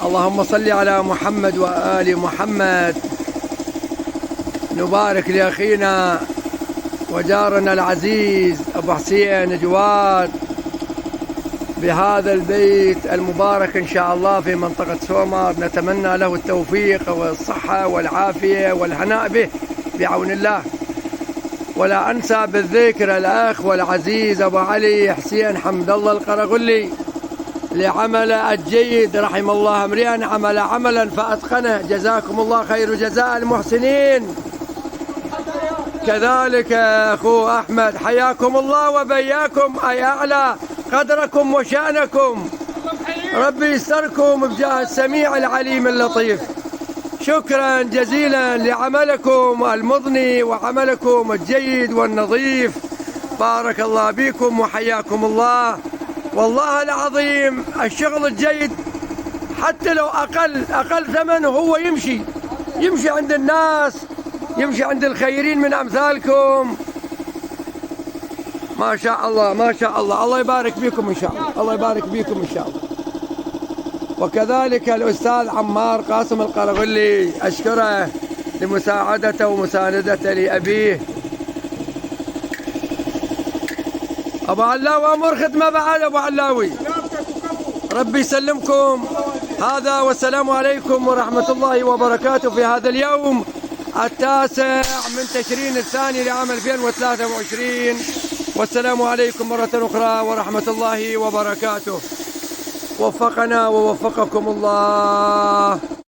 اللهم صل على محمد وآل محمد. نبارك لأخينا وجارنا العزيز أبو حسين جواد بهذا البيت المبارك إن شاء الله في منطقة سومر. نتمنى له التوفيق والصحة والعافية والهناء به بعون الله. ولا أنسى بالذكر الأخ والعزيز أبو علي حسين حمد الله القرغلي لعمله الجيد، رحم الله امرئا عمل عملا فأتقنه. جزاكم الله خير جزاء المحسنين. كذلك أخو أحمد حياكم الله وبياكم، أي أعلى قدركم وشأنكم. ربي يستركم بجاه السميع العليم اللطيف. شكرا جزيلا لعملكم المضني وعملكم الجيد والنظيف. بارك الله بكم وحياكم الله. والله العظيم الشغل الجيد حتى لو أقل ثمن هو يمشي عند الناس، يمشي عند الخيرين من أمثالكم. ما شاء الله ما شاء الله. الله يبارك بكم إن شاء الله، الله يبارك بكم إن شاء الله. وكذلك الأستاذ عمار قاسم القرغلي أشكره لمساعدته ومساندته لأبيه. أبو علاوي أمر خدمة بعد أبو علاوي. ربي يسلمكم. هذا والسلام عليكم ورحمة الله وبركاته في هذا اليوم 9 من تشرين الثاني لعام 2023. والسلام عليكم مرة أخرى ورحمة الله وبركاته. وفقنا ووفقكم الله.